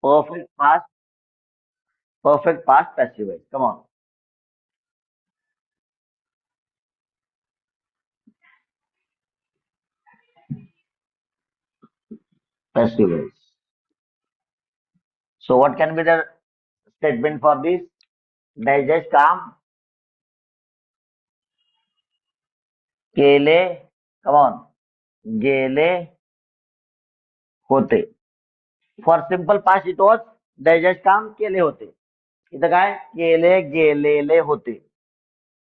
Perfect past, perfect past passive voice. Come on. Passive voice. So what can be the statement for this? Digest काम केले. Come on. गेले होते. For simple past it was digest काम केले होते. इथं काय केले गेलेले होते.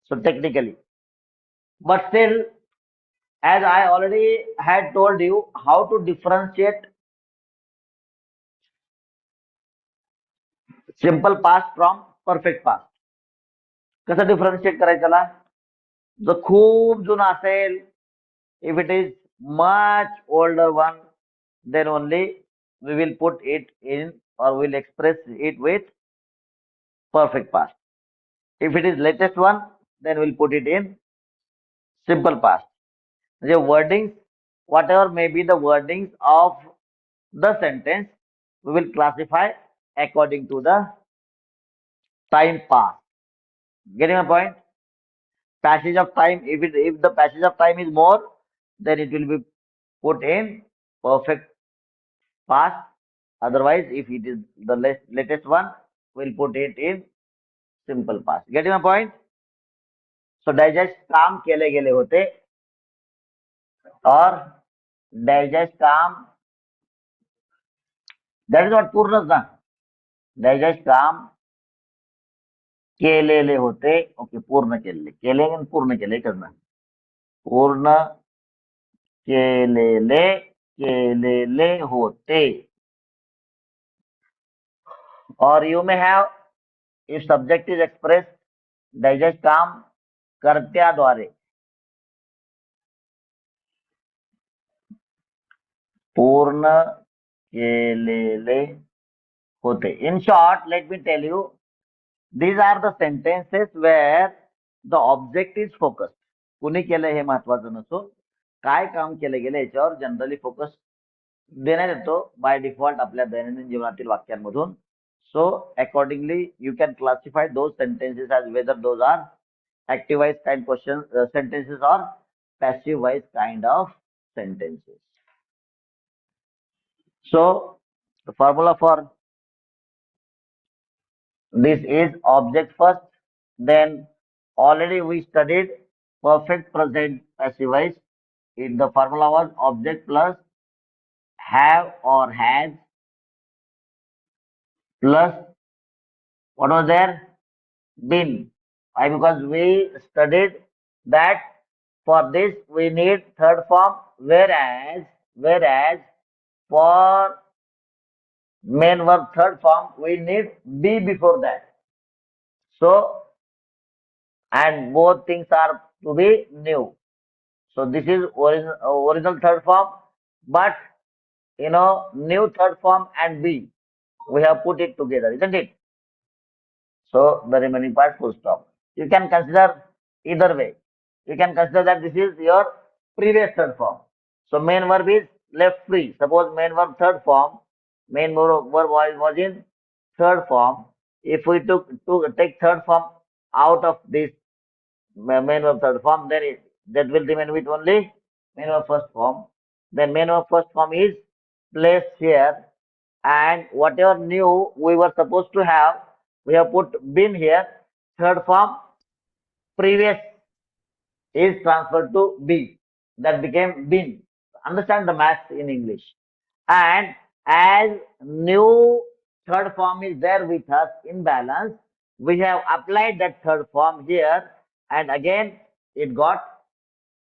So technically, but still, as I already had told you how to differentiate simple past from perfect past. कसं डिफरन्शिएट करायचं त्याला? जर खूप जुना असेल, if it is much older one, then only we will put it in or will express it with perfect past. If it is latest one, then we'll put it in simple past. The wordings, whatever may be the wordings of the sentence, we will classify according to the time past. Getting my point? Passage of time, if the passage of time is more, then it will be put in perfect past. Otherwise, if it is the latest one, we'll put it in simple past. Getting my point? So digest काम केले गेले होते और digest काम, that is what पूर्णच ना. Digest काम केलेले होते. ओके, पूर्ण केलेले, केले आणि पूर्ण केले करना. पूर्ण केलेले केलेले होते. और you may have, if subject is expressed, digest काम कर्त्याद्वारे. पूर्ण केलेले होते. In short, let me tell you, these are the sentences where the object is focused. कुणी केलं हे महत्वाचं नसून काय काम केलं गेलं याच्यावर जनरली फोकस देण्यात येतो बाय डिफॉल्ट आपल्या दैनंदिन जीवनातील वाक्यांमधून. So accordingly you can classify those sentences as whether those are active voice kind questions sentences or passive voice kind of sentences. So the formula for this is object first, then already we studied perfect present passive voice. The formula was object plus have or has plus what was there? Been. Why? Because we studied that for this we need third form, whereas for main verb third form we need be before that. So and both things are to be new. So this is original third form, but new third form and be, we have put it together, isn't it? So the remaining part full stop. You can consider either way. You can consider that this is your previous third form. So main verb is left free. Suppose main verb third form, main verb was in third form. If we take third form out of this main verb third form, then that will remain with only main verb first form. Then main verb first form is placed here, and whatever new we were supposed to have, we have put been here. Third form previous is transferred to be. That became been. Understand the math in English. And as new third form is there with us in balance, we have applied that third form here, and again it got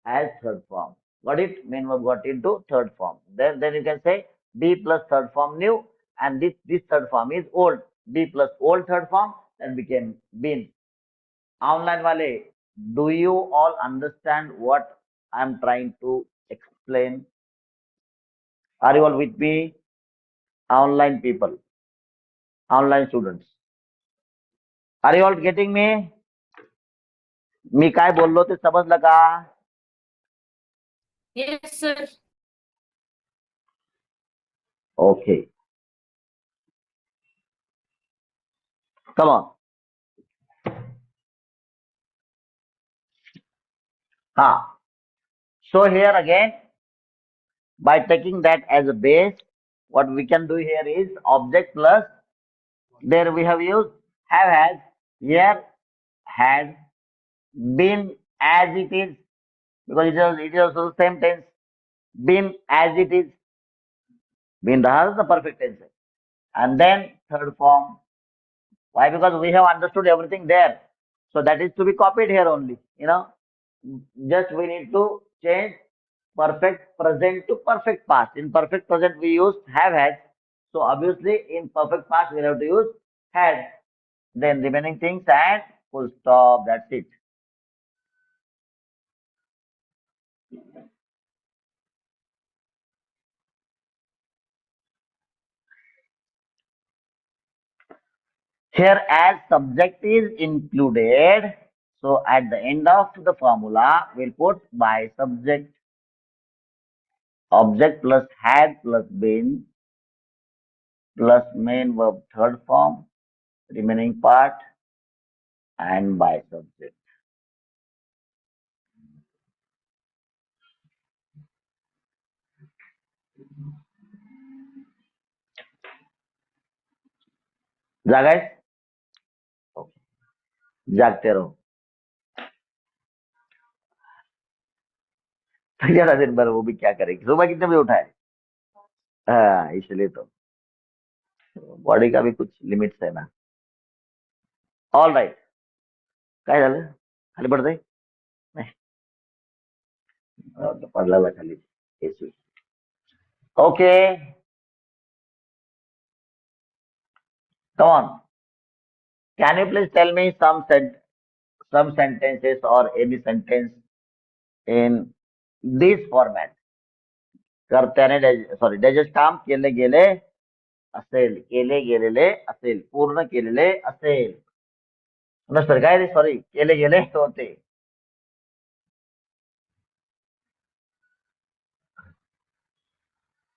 as third form. Got it? Main verb got into third form. Then you can say be plus third form new, and this third form is old. Be plus old third form, that became been. Online wale, do you all understand what I'm trying to explain? Are you all with me? Online people, online students. Are you all getting me? मी काय बोललो ते समजलं का? Yes, sir. Okay. Come on. Ah. So here again, by taking that as a base, what we can do here is object plus, there we have used have has, here had, been as it is, because it is also the same tense, been as it is, been raha the perfect tense. And then third form. Why? Because we have understood everything there. So that is to be copied here only. Just we need to change perfect present to perfect past. In perfect present we use have had. So obviously in perfect past we have to use had. Then remaining things and full stop. That's it. Here as subject is included. So at the end of the formula we'll put by subject, object plus had plus been plus main verb third form, remaining part, and by subject. जागा है? जागते रहो। तो ज्यादा दिन भर वो भी क्या करेगी? सुबह कितने बजे उठा है? हाँ, इसलिए तो बॉडी का भी कुछ लिमिट्स है ना। ऑल राइट, काय झालं? खाली पडतंय? नाही, पडला बा खाली. Okay, come on. Can you please tell me some sentences or any sentence in this format? कर्त्याने सॉरी त्याचे काम केले गेले असेल, केले गेलेले असेल, पूर्ण केलेले असेल. नसतं काय रे, सॉरी, केले गेले होते.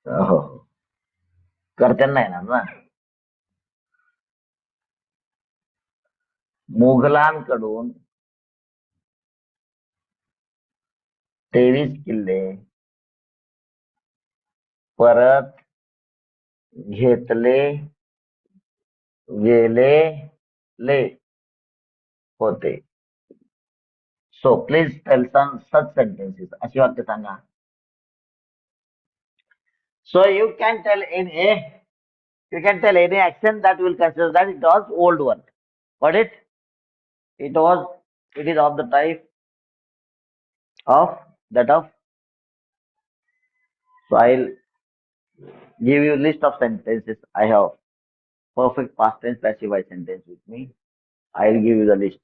हो, कर्त्यांना येणार ना. मुघलांकडून 23 किल्ले परत घेतले गेलेले होते. So please tell some such sentences. अशी वाक्य सांगा. So you can tell any action that will consider that it was old one. But it was it is of the type of that of. So I'll give you list of sentences. I have perfect past tense passive voice sentence with me. I'll give you the list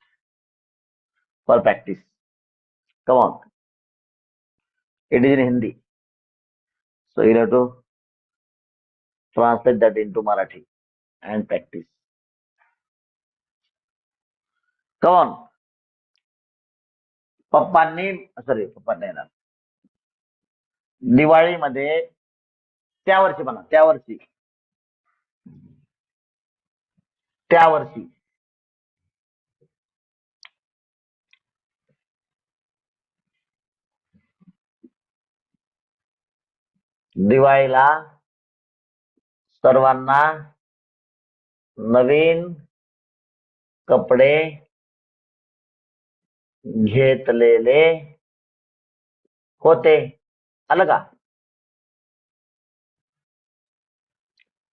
for practice. Come on. It is in Hindi. So you have to translate that into Marathi and practice. Come on. पप्पांनी sorry पप्पा नाही ना, दिवाळीमध्ये त्या वर्षी म्हणा, त्या वर्षी त्या वर्षी दिवाळीला सर्वांना नवीन कपडे घेतलेले होते. आलं का?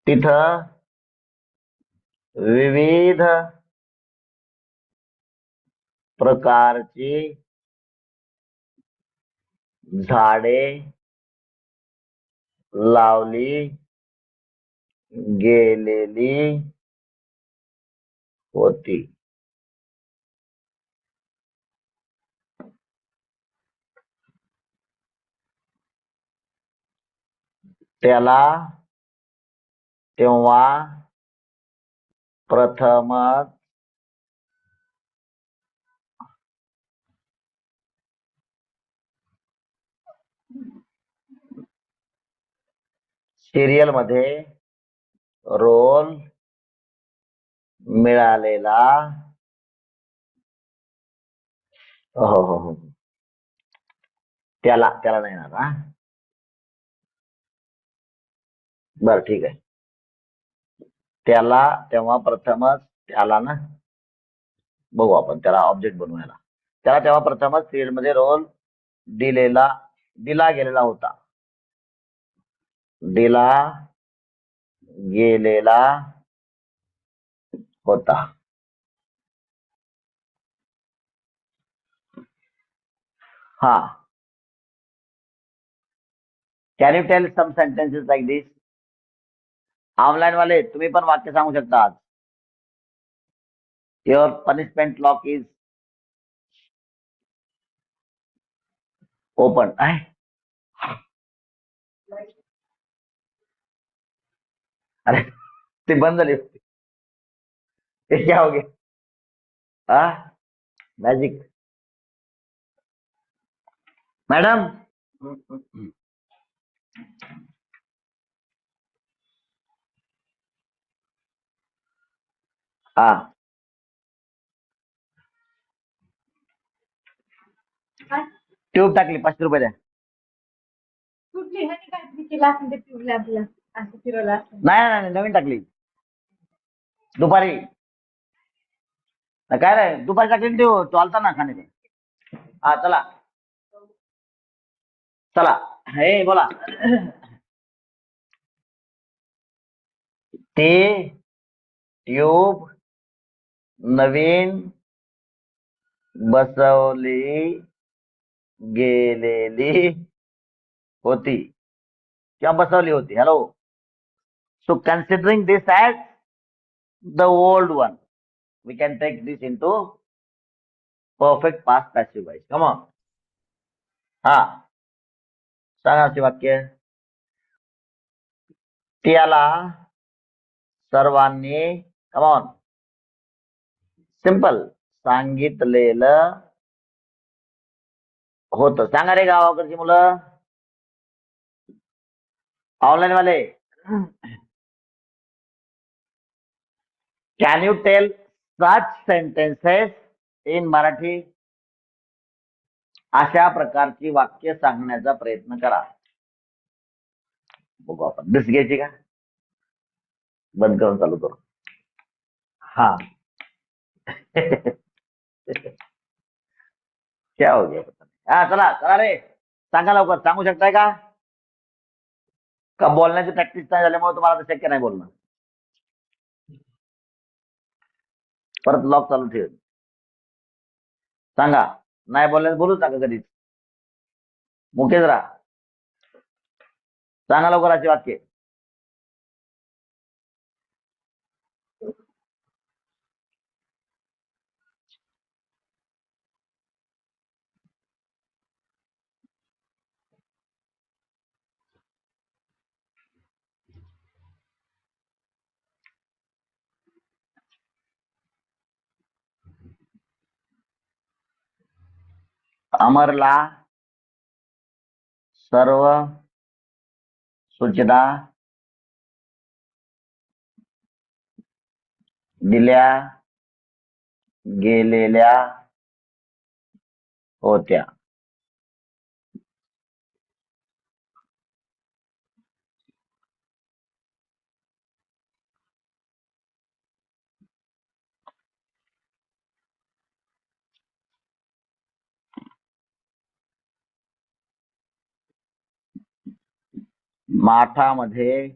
तिथं विविध प्रकारची झाडे लावली गेलेली होती. त्याला तेव्हा प्रथमच सिरियल मध्ये रोल मिळालेला. हो हो हो हो. त्याला त्याला नाही येणार हा. बरं ठीक आहे. त्याला तेव्हा प्रथमच त्याला ना, बघू आपण त्याला ऑब्जेक्ट बनवायला. त्याला तेव्हा प्रथमच field मध्ये रोल दिलेला दिला गेलेला होता. दिला गेलेला होता. हा. Can you tell some sentences like this? Online वाले तुम्ही पण वाक्य सांगू शकता आज. Your punishment lock is open. अरे ते बंद झाली होती. ते क्या हो गया? हाँ मैजिक. मैडम. हाँ. ट्यूब टाकली 500 रुपये द्या. नाही नाही नवीन टाकली दुपारी. काय नाही दुपारी टाकली देऊ चालता ना खाणे. हा चला चला. हे बोला. ते ट्यूब नवीन बसवली गेलेली होती किंवा बसवली होती. Hello. So considering this as the old one, we can take this into perfect past passive voice. Come on. हा सांगा ते वाक्य. त्याला सर्वांनी कम ऑन सिंपल सांगितलेलं होतं. सांगा रे गावाकडची मुलं. ऑनलाईन वाले. Can you tell such sentences in Marathi? अशा प्रकारची वाक्य सांगण्याचा प्रयत्न करा. बघू आपण. दिस घ्यायची का? बंद करून चालू करू. हा. क्या हो गया? हा चला चला रे. सांगा लवकर. सांगू शकताय का? का बोलण्याची प्रॅक्टिस नाही झाल्यामुळे तुम्हाला ते शक्य नाही बोलणं? परत लॉक चालू ठेव. सांगा. नाही बोलण्यास बोलूच नका कधीच. मुकेच राहा. सांगा लवकर अशी वाक्य. अमरला सर्व सूचना दिल्या गेलेल्या होत्या. माठामध्ये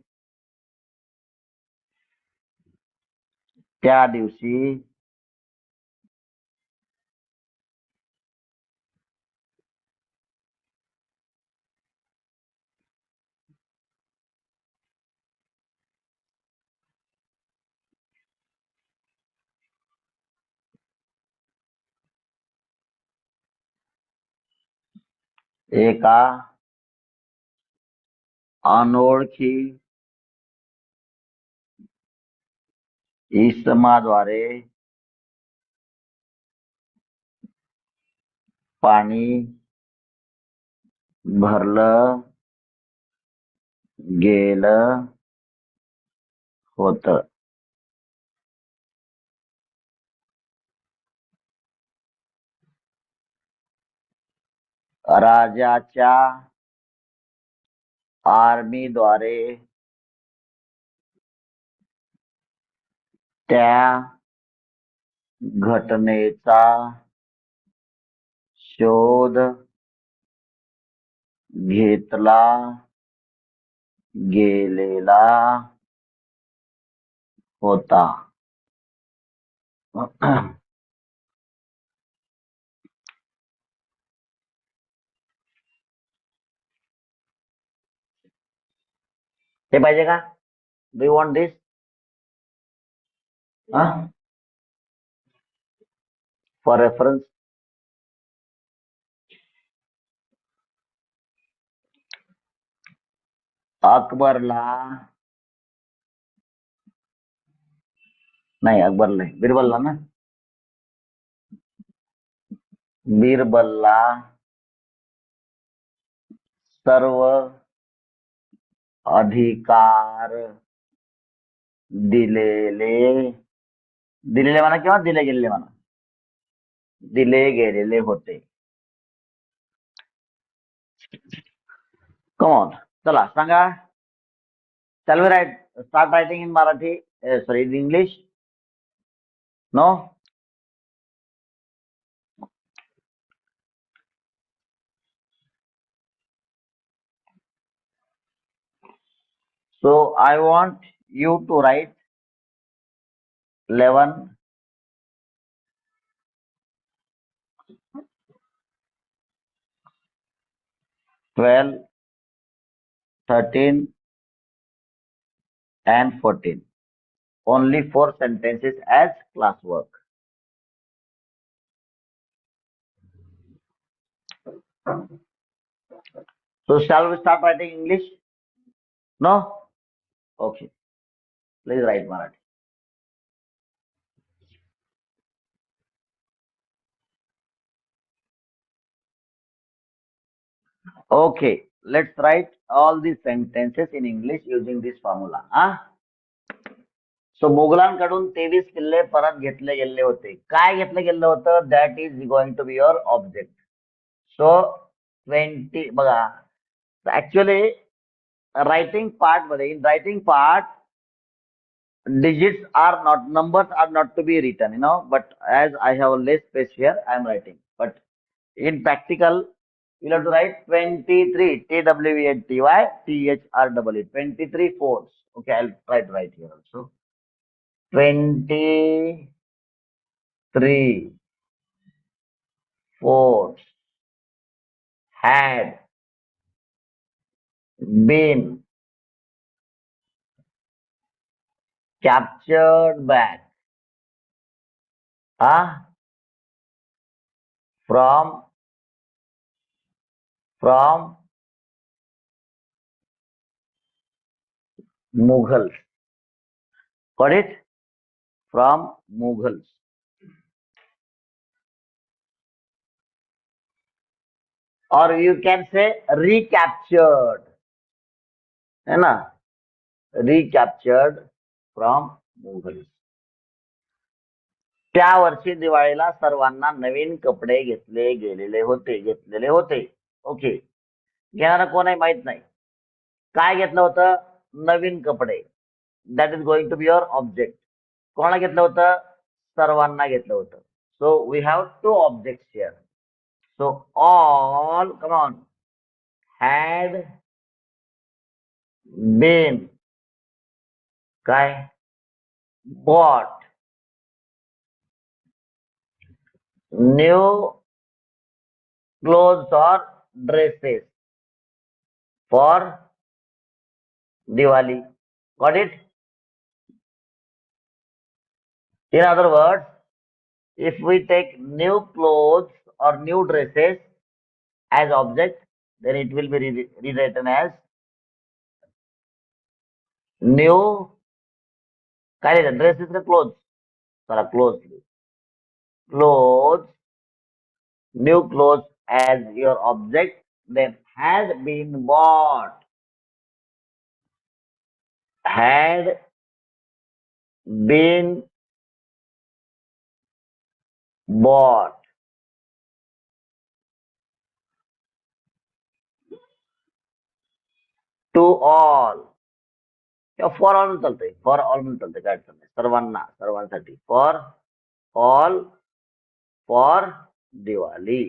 त्या दिवशी एका अनोळखी इसमाद्वारे पाणी भरलं गेलं होतं. राजाच्या आर्मीद्वारे त्या घटनेचा शोध घेतला गेलेला होता. हे पाहिजे का? Do you want this? For reference. अकबरला नाही, अकबरला नाही, बिरबलला ना. बिरबलला सर्व अधिकार दिलेले दिलेले म्हणा किंवा दिले गेलेले म्हणा, दिले गेलेले होते. कमॉन, चला सांगा. Shall we start writing in Marathi? Sorry, in English? No? So I want you to write 11, 12, 13, and 14. Only 4 sentences as classwork. So shall we start writing English? No? Okay. Please write Marathi. Okay. Let's write all these sentences in English using this formula. So मुघलांकडून 23 किल्ले परत घेतले गेले होते. काय घेतलं गेलं होतं? That is going to be your object. So 20 बघा, ऍक्च्युअली रायटिंग पार्ट मध्ये, in writing part digits are not, numbers are not to be written, but as I have less space here, I am writing. But in practical, you'll have to write 23, TWENTY, 23 forts. Okay, I'll try to write here also. 23 forts had been captured back from Mughals. Got it? From Mughals. Or you can say recaptured. है ना? Recaptured from Mughals. त्या वर्षी दिवाळीला सर्वांना नवीन कपडे घेतलेले होते. Okay. घेणारा कोण आहे माहित नाही. काय घेतलं होतं? नवीन कपडे. That is going to be your object. कोणाला घेतलं होतं? सर्वांना घेतलं होतं. So we have 2 objects here. So all, come on, had been काय? Bought new clothes or dresses for Diwali. Got it? In other words, if we take new clothes or new dresses as object, then it will be rewritten as new. काय लिहायचं? Dresses का clothes? चला, clothes. Clothes, new clothes as your object, then has been bought. Had been bought. To all किंवा for all चालतंय, for all म्हणून चालतंय, काय अडचण नाही. सर्वांना, सर्वांसाठी, फॉर ऑल फॉर दिवाळी.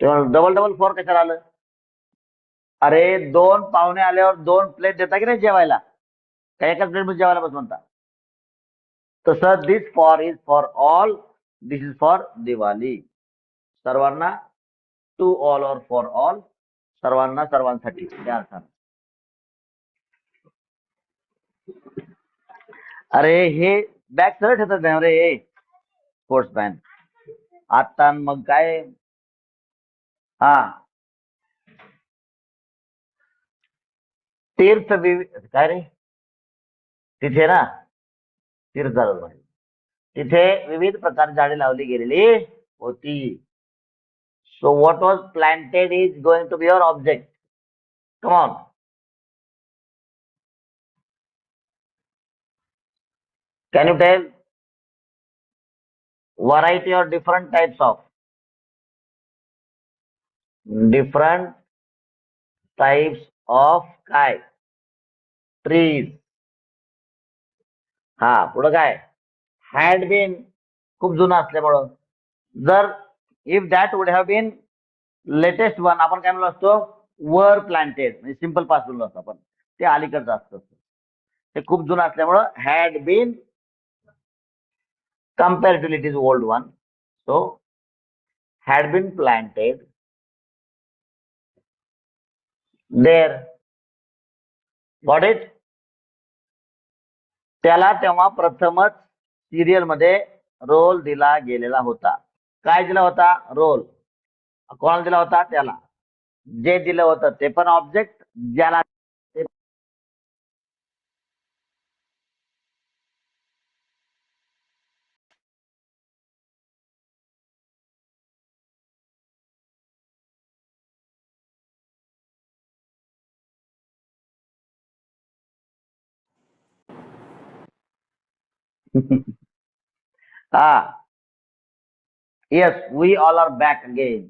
तेव्हा डबल डबल फॉर कशाला आलं? अरे दोन पाहुणे आल्यावर दोन प्लेट देता की नाही जेवायला, काय एकाच प्लेट मध्ये जेवायला बस म्हणता. तसं this for is for all, this is for Diwali. सर्वांना, to all or for all, सर्वांना सर्वांसाठी त्या अर्थाने. अरे हे बॅग सरळ ठेवतात नाही रे स्पोर्ट्समॅन. आता मग काय. हा, काय रे तिथे ना, तीर्थ तिथे विविध प्रकारची झाडे लावली गेलेली होती. So what was planted is going to be your object. Come on. Can you tell variety or different types of, different types of काय ट्रीज. हा पुढं काय, हॅड बीन खूप जुनं असल्यामुळं. जर if that would have been latest one, आपण काय म्हणलो असतो, वर प्लांटेड, म्हणजे सिंपल पास बोललो असतो आपण, ते अलीकडचं असतं. ते खूप जुनं असल्यामुळं had been, comparatively it is old one, so had been planted there. Got it? त्याला तेव्हा प्रथमच सिरियल मध्ये रोल दिला गेलेला होता. काय दिला होता? रोल. कोणाला दिला होता? त्याला. जे दिलं होतं ते पण ऑब्जेक्ट, ज्याला हा, yes we all are back again.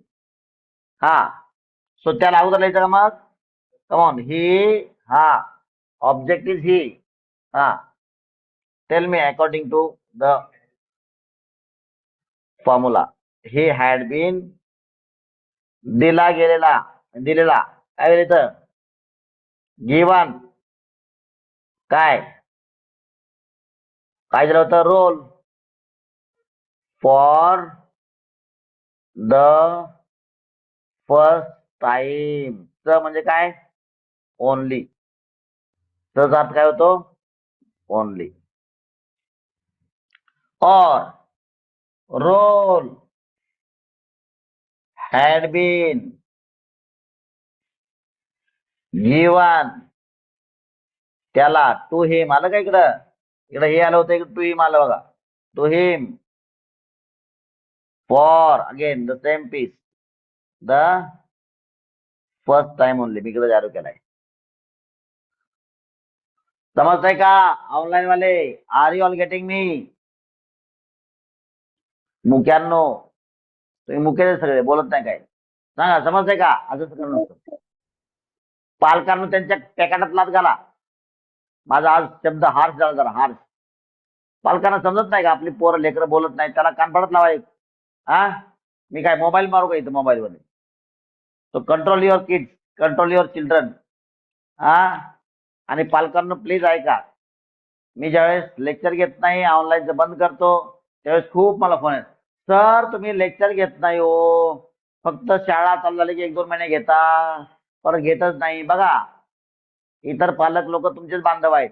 हा, सो त्याला अगोदर लिहायचं का मग? कमॉन ही, हा, ऑब्जेक्ट इज ही. हा, tell me according to the formula. He had been, दिला गेलेला, दिलेला, काय लिहायचं? गिवन, काय काय दिलं होतं? Roll. For the first time. च म्हणजे काय? ओनली. चा अर्थ काय होतो? ओनली. और रोल had been given, त्याला, टू हिम. आलं का इकडं? इकडं हे आलं होतं, इकडं टू हिम आलं बघा. To him, for again the same piece, the first time only. मी इकडे जारू केलाय. समजतंय का ऑनलाईन वाले? Are you all getting me? मुक्यांनो, तुम्ही मुके सगळे बोलत नाही काय? सांगा, समजतंय का? असं करणं नसतं. पालकांना त्यांच्या पॅकेटात लाच घाला. माझा आज शब्द हार्श झाला, जरा हार्श. पालकांना समजत नाही का आपली पोरं लेकरं बोलत नाही, त्याला कानपडत लावा एक. हा, मी काय मोबाईल मारू का इथं मोबाईल मध्ये? तो control your kids, control your children. हा, आणि पालकांना प्लीज ऐका, मी ज्यावेळेस लेक्चर घेत नाही, ऑनलाईनचं बंद करतो, त्यावेळेस खूप मला फोन आहेत, सर तुम्ही लेक्चर घेत नाही हो, फक्त शाळा चालू झाली की 1-2 महिने घेता, परत घेतच नाही. बघा, इतर पालक लोक तुमचेच बांधव आहेत,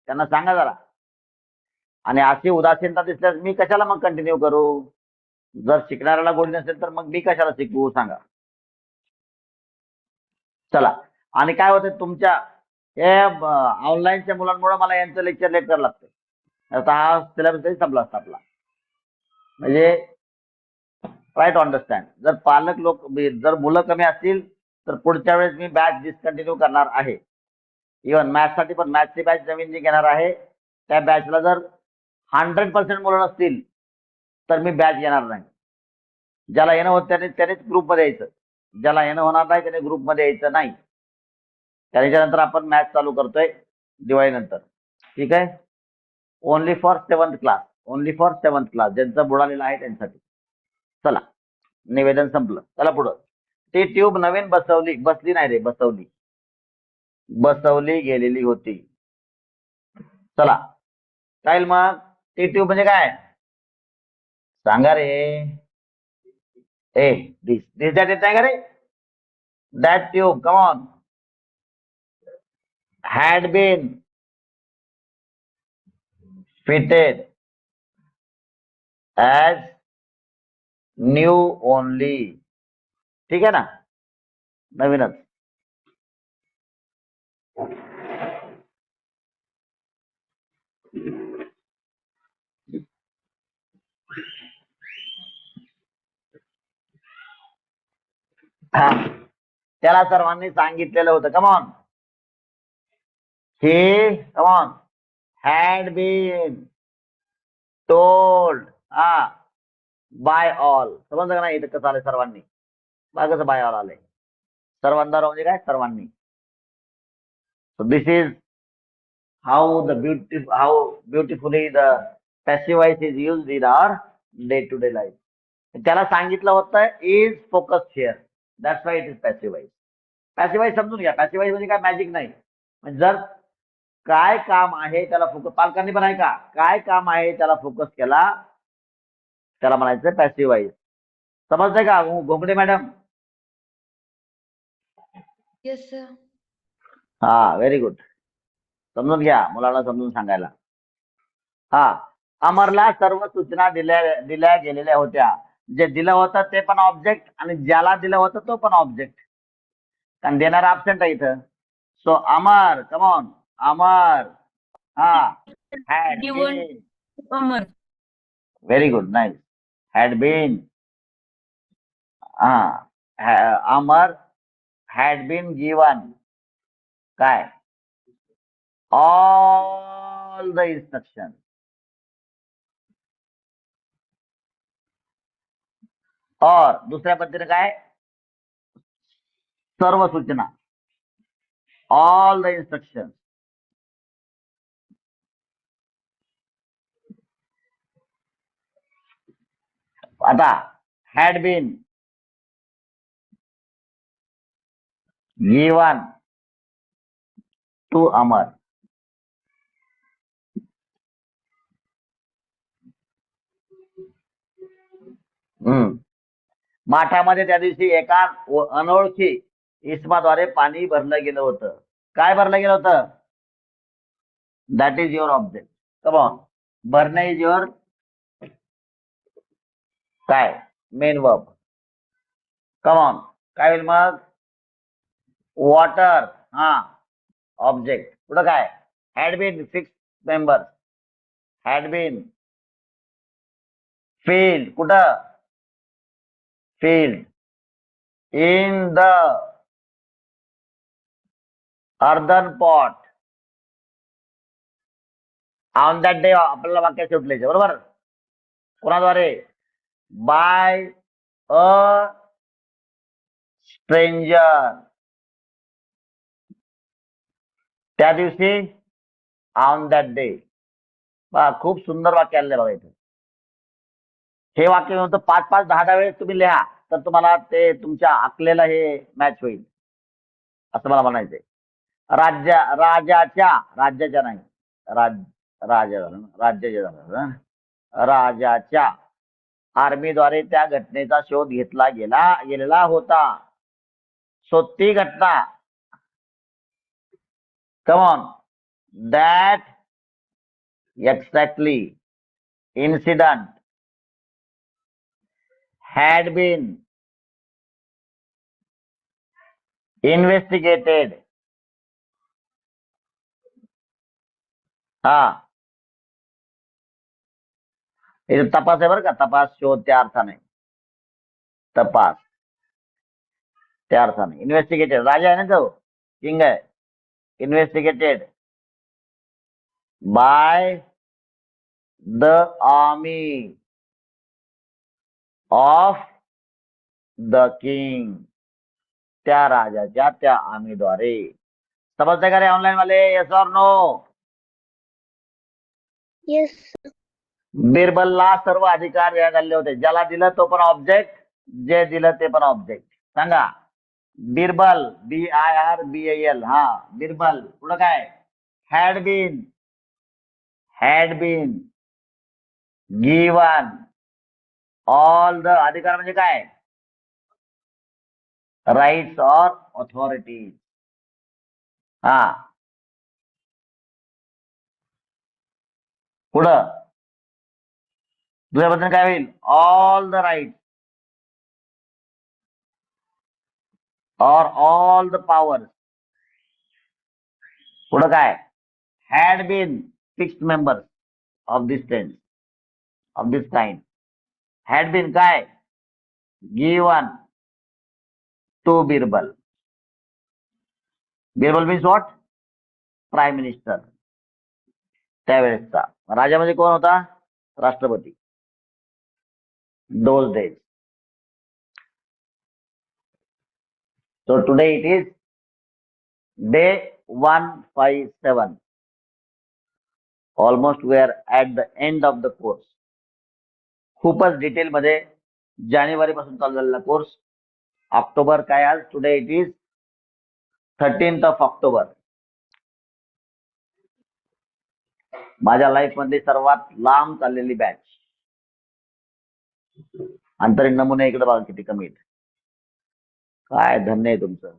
त्यांना सांगा जरा. आणि अशी उदासीनता दिसल्यास मी कशाला मग कंटिन्यू करू? जर शिकणाऱ्याला गोडी नसेल तर मग मी कशाला शिकवू सांगा. चला, आणि काय होतं तुमच्या हे ऑनलाईनच्या मुलांमुळे मला यांचं लेक्चर लेट करावं लागतं. आता हा सिलेबस तरी संपला असता आपला. म्हणजे ट्राय टू अंडरस्टँड. जर पालक लोक, जर मुलं कमी असतील तर पुढच्या वेळेस मी बॅच डिस्कंटिन्यू करणार आहे. इव्हन मॅथ्ससाठी पण, मॅथ्सची बॅच नवीन जी घेणार आहे त्या बॅचला जर 100% मुलं नसतील तर मी बॅच घेणार नाही. ज्याला येणं होत त्यानेच ग्रुपमध्ये यायचं, ज्याला येणं होणार नाही त्याने ग्रुपमध्ये यायचं नाही. त्याच्यानंतर आपण मॅथ चालू करतोय दिवाळीनंतर. ठीक आहे. Only for 7th class, only for 7th class, ज्यांचं बुडालेलं आहे त्यांच्यासाठी. चला, निवेदन संपलं. चला पुढं. ती ट्यूब नवीन बसली नाही रे, बसवली गेलेली होती. चला, काय मग ती ट्यूब म्हणजे काय सांगा रे. ए दिस दॅट येत नाही का रे. That tube, come on, had been fitted as new only. ठीक आहे ना, नवीनच. हा, त्याला सर्वांनी सांगितलेलं होतं. कमॉन, हे come on had been told by all. समजलं का नाही इथं कसं आलंय सर्वांनी, कसं बाय ऑल आलंय. सर्वांना म्हणजे काय, सर्वांनी. दिस is how beautifully the passive voice is used in our day to day life. त्याला सांगितलं होतं is focused here, that's why it is passive voice. Passive voice समजून घ्या. पॅसिव्ह वॉइस म्हणजे काय, मॅजिक नाही. म्हणजे जर काय काम आहे त्याला फोकस, पालकांनी पण आहे का, काय काम आहे त्याला फोकस केला, त्याला म्हणायचं पॅसिव्ह वॉइस. समजतंय का घोंगडे मॅडम? Yes sir. हा, व्हेरी गुड. समजून घ्या, मुलाला समजून सांगायला. हा, अमरला सर्व सूचना दिल्या गेलेल्या होत्या. जे दिलं होतं ते पण ऑब्जेक्ट, आणि ज्याला दिलं होतं तो पण ऑब्जेक्ट. कारण देणारा ऍबसेंट आहे इथं. सो अमर, कमॉन, अमर हा had given been, Amar. very good, nice, had been Amar had been given काय, all the instructions. और दुसऱ्या पद्धतीने काय, सर्व सूचना, all the instructions. आता had been given to अमर. माठामध्ये त्या दिवशी एका अनोळखी इसमाद्वारे पाणी भरलं गेलं होतं. काय भरलं गेलं होतं, that is your object. Come on, भरणे इज युअर काय, मेन वर्ब. कमॉन, काय होईल मग, वॉटर ऑब्जेक्ट. पुढं काय, had been 6 members, had been filled, कुठं filled in the earthen pot on that day. आपल्याला वाक्य सुटले बरोबर, कोणाद्वारे, बाय अ स्ट्रेंजर. त्या दिवशी, ऑन दॅट डे. खूप सुंदर वाक्य आलेलं बघा इथे. हे वाक्य नंतर 5-5, 10-10 वेळेस तुम्ही लिहा, तर तुम्हाला ते तुमच्या आकलेला हे मॅच होईल, असं मला म्हणायचंय. राज्याच्या नाही, राजाच्या आर्मीद्वारे त्या घटनेचा शोध गेलेला होता. सो ती घटना, come on, that exactly incident had been investigated. इथे तपास आहे बरं का, तपास, शोध त्या अर्थाने, तपास त्या अर्थाने. इन्व्हेस्टिगेटेड, राजा आहे ना तो, किंग आहे. Investigated by the army of the king, त्या राजाच्या त्या आर्मीद्वारे. समजते का रे ऑनलाईन वाले? Yes or no? Yes. बिरबलला सर्व अधिकार देण्यात आले होते. ज्याला दिलं तो पण ऑब्जेक्ट, जे दिलं ते पण ऑब्जेक्ट. सांगा. बिरबल, BIRBAL. हा, बिरबल. पुढं काय? Had been given all the. अधिकार म्हणजे काय? Rights or authorities. हा, पुढं दुसऱ्याबद्दल काय होईल? All the right or all the power. पुढं काय? Had been fixed members of this tense of this kind. Had been काय? Given to Birbal. Birbal means what? Prime minister त्यावेळेसचा. राजा म्हणजे कोण होता? राष्ट्रपती. Those days. So today it is day 157. Almost we are at the end of the course. खूपच detail मध्ये जानेवारी पासून चालू झालेला कोर्स. ऑक्टोबर काय आज? Today it is 13th of October. माझ्या लाईफ मध्ये सर्वात लांब चाललेली बॅच. अंतरीण नमुने इकडे बघा किती कमी आहेत. काय धन्य आहे तुमचं.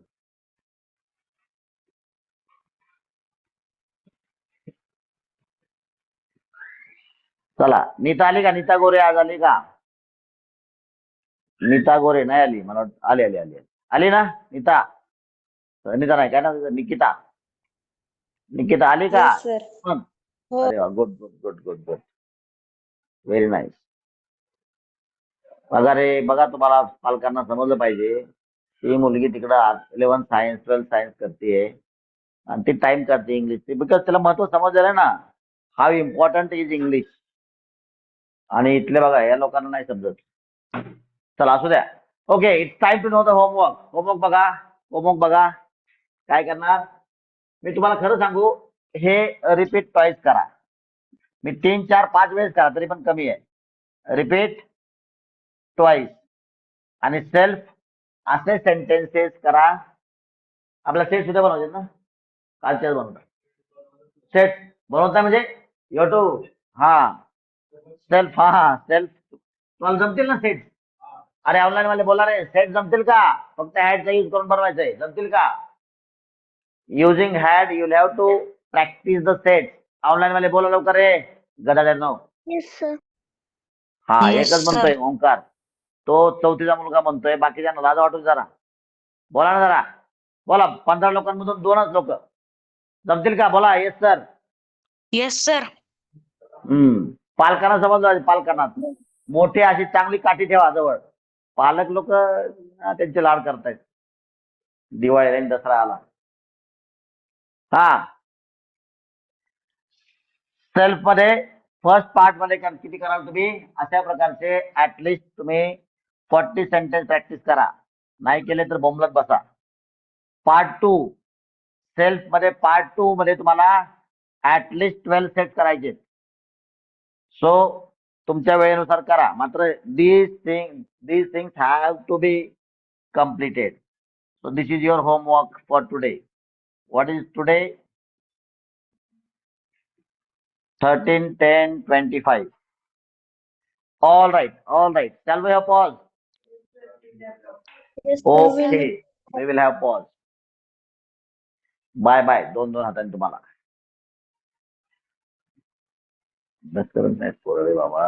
चला, नीता आली का? नीता गोरे आज आली का? नीता गोरे नाही आली. मला वाटतं आली आली आली आली ना नीता? नीता नाही काय ना, निकिता. निकिता आली का? Yes, sir. पण हो. अरे वा, good good good good good, very nice. बघा रे, बघा, तुम्हाला पालकांना समजलं पाहिजे. ही मुलगी तिकडं 11 सायन्स 12 सायन्स करते आणि ती टाइम करते इंग्लिशची, बिकॉज त्याला महत्व समजलं ना, हाऊ इम्पॉर्टंट इज इंग्लिश. आणि इथले बघा या लोकांना नाही समजत. चला असू द्या. Okay, it's time to know the homework. Homework बघा, होमवर्क बघा. काय करणार मी तुम्हाला खरं सांगू, हे रिपीट टॉईस करा. मी 3, 4, 5 वेळेस करा तरी पण कमी आहे. Repeat twice. आणि सेल्फ असे सेंटेन्सेस करा. आपला सेट सुद्धा बनवायचे ना, कालच्याच बनवता. सेट बनवता म्हणजे टू. हा, सेल्फ. हा सेल्फ तुम्हाला जमतील ना सेट? अरे ऑनलाईन वाले बोला रे, सेट जमतील का? फक्त हॅडचा यूज करून बनवायचंय. जमतील का? Using had you have to practise the set. Online वाले बोला लवकर रे, गदाड्यांनो. Yes, sir. हा, Yes, एकच sir. म्हणतोय ओंकार. तो 4थीचा मुलगा म्हणतोय, बाकीच्यांना लाज वाटून जरा बोला ना जरा. बोला, 15 लोकांमधून 2च लोक जमतील का? बोला येस सर. Yes, sir. पालकांना समजलं. पालकांना मोठे अशी चांगली काठी ठेवा जवळ. पालक लोक त्यांचे लाड करतायत. दिवाळी आणि दसरा आला. हा, सेल्फ मध्ये फर्स्ट पार्ट मध्ये किती कराल तुम्ही? अशा प्रकारचे ऍटलिस्ट तुम्ही 40 सेंटेन्स प्रॅक्टिस करा. नाही केले तर बोंबलत बसा. पार्ट 2 सेल्फ मध्ये, पार्ट 2 मध्ये तुम्हाला ऍटलिस्ट 12 सेट करायचे. सो तुमच्या वेळेनुसार करा. मात्र these things have to be completed. So this is your homework for today. What is today? 13, 10, 25. All right, all right. Shall we have pause? Yes, sir. Okay, we will have pause. Bye bye. 2 हातांनी तुम्हाला. बस करत नाही पोरं रे बाबा.